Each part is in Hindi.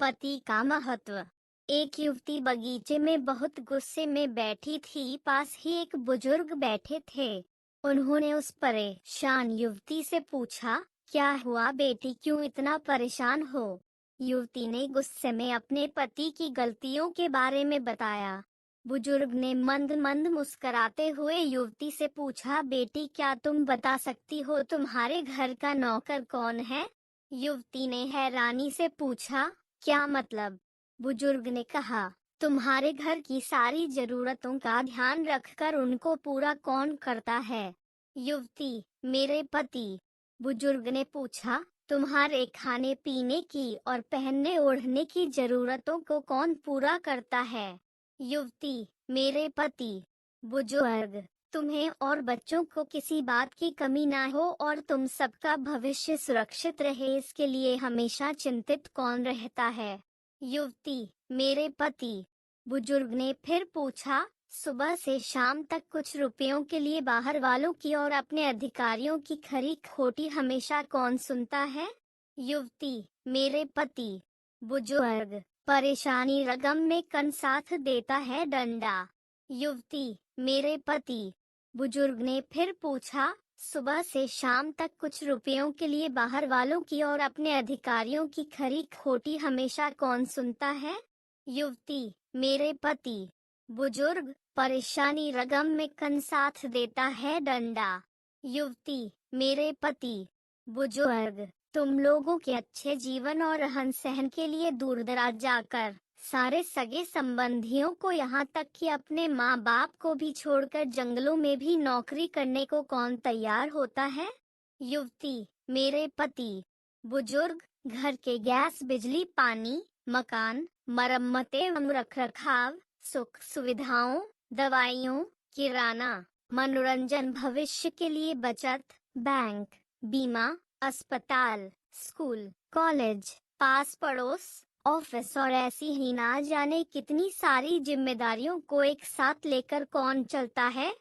पति का महत्व। एक युवती बगीचे में बहुत गुस्से में बैठी थी। पास ही एक बुजुर्ग बैठे थे। उन्होंने उस परेशान युवती से पूछा, क्या हुआ बेटी, क्यों इतना परेशान हो? युवती ने गुस्से में अपने पति की गलतियों के बारे में बताया। बुजुर्ग ने मंद मंद मुस्कुराते हुए युवती से पूछा, बेटी क्या तुम बता सकती हो तुम्हारे घर का नौकर कौन है? युवती ने हैरानी से पूछा, क्या मतलब? बुजुर्ग ने कहा, तुम्हारे घर की सारी जरूरतों का ध्यान रखकर उनको पूरा कौन करता है? युवती, मेरे पति। बुजुर्ग ने पूछा, तुम्हारे खाने पीने की और पहनने ओढ़ने की जरूरतों को कौन पूरा करता है? युवती, मेरे पति। बुजुर्ग, तुम्हें और बच्चों को किसी बात की कमी ना हो और तुम सबका भविष्य सुरक्षित रहे, इसके लिए हमेशा चिंतित कौन रहता है? युवती, मेरे पति। बुजुर्ग ने फिर पूछा, सुबह से शाम तक कुछ रुपयों के लिए बाहर वालों की और अपने अधिकारियों की खरी खोटी हमेशा कौन सुनता है? युवती, मेरे पति। बुजुर्ग, परेशानी रगम में कन साथ देता है डंडा। युवती, मेरे पति। बुजुर्ग ने फिर पूछा, सुबह से शाम तक कुछ रुपयों के लिए बाहर वालों की और अपने अधिकारियों की खरी खोटी हमेशा कौन सुनता है? युवती, मेरे पति। बुजुर्ग, परेशानी रगम में कन साथ देता है डंडा। युवती, मेरे पति। बुजुर्ग, तुम लोगों के अच्छे जीवन और रहन सहन के लिए दूर दराज जाकर सारे सगे संबंधियों को यहाँ तक कि अपने माँ बाप को भी छोड़कर जंगलों में भी नौकरी करने को कौन तैयार होता है? युवती, मेरे पति। बुजुर्ग, घर के गैस बिजली पानी मकान मरम्मतें एवं रखरखाव सुख सुविधाओं दवाइयों किराना मनोरंजन भविष्य के लिए बचत बैंक बीमा अस्पताल स्कूल कॉलेज पास पड़ोस ऑफिस और ऐसी ही ना जाने कितनी सारी जिम्मेदारियों को एक साथ लेकर कौन चलता है?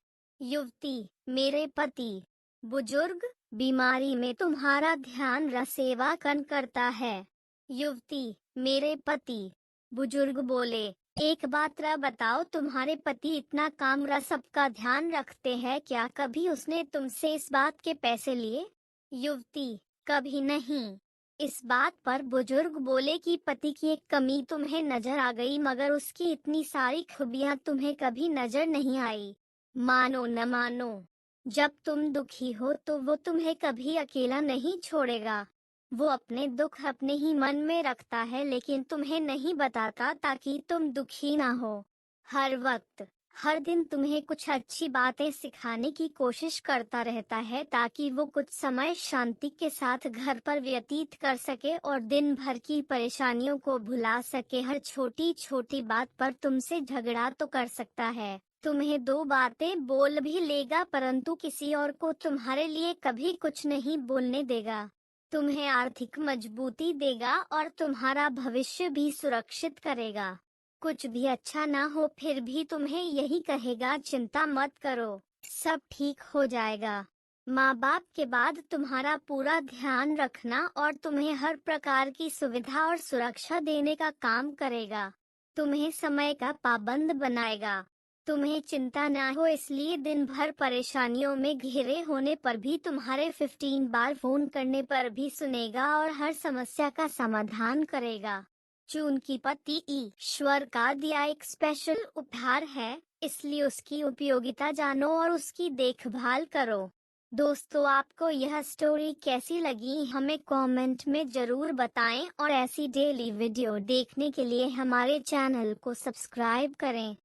युवती, मेरे पति। बुजुर्ग, बीमारी में तुम्हारा ध्यान सेवा कन करता है। युवती, मेरे पति। बुजुर्ग बोले, एक बात बताओ, तुम्हारे पति इतना काम सबका ध्यान रखते हैं, क्या कभी उसने तुमसे इस बात के पैसे लिए? युवती, कभी नहीं। इस बात पर बुजुर्ग बोले कि पति की एक कमी तुम्हें नजर आ गई, मगर उसकी इतनी सारी खूबियां तुम्हें कभी नजर नहीं आई। मानो न मानो, जब तुम दुखी हो तो वो तुम्हें कभी अकेला नहीं छोड़ेगा। वो अपने दुख अपने ही मन में रखता है, लेकिन तुम्हें नहीं बताता ताकि तुम दुखी ना हो। हर वक्त हर दिन तुम्हें कुछ अच्छी बातें सिखाने की कोशिश करता रहता है ताकि वो कुछ समय शांति के साथ घर पर व्यतीत कर सके और दिन भर की परेशानियों को भुला सके। हर छोटी छोटी बात पर तुमसे झगड़ा तो कर सकता है, तुम्हें दो बातें बोल भी लेगा, परंतु किसी और को तुम्हारे लिए कभी कुछ नहीं बोलने देगा। तुम्हें आर्थिक मजबूती देगा और तुम्हारा भविष्य भी सुरक्षित करेगा। कुछ भी अच्छा ना हो फिर भी तुम्हें यही कहेगा, चिंता मत करो, सब ठीक हो जाएगा। माँ बाप के बाद तुम्हारा पूरा ध्यान रखना और तुम्हें हर प्रकार की सुविधा और सुरक्षा देने का काम करेगा। तुम्हें समय का पाबंद बनाएगा। तुम्हें चिंता ना हो इसलिए दिन भर परेशानियों में घिरे होने पर भी तुम्हारे 15 बार फोन करने पर भी सुनेगा और हर समस्या का समाधान करेगा। चून की पत्ती ईश्वर का दिया एक स्पेशल उपहार है, इसलिए उसकी उपयोगिता जानो और उसकी देखभाल करो। दोस्तों, आपको यह स्टोरी कैसी लगी हमें कमेंट में जरूर बताएं और ऐसी डेली वीडियो देखने के लिए हमारे चैनल को सब्सक्राइब करें।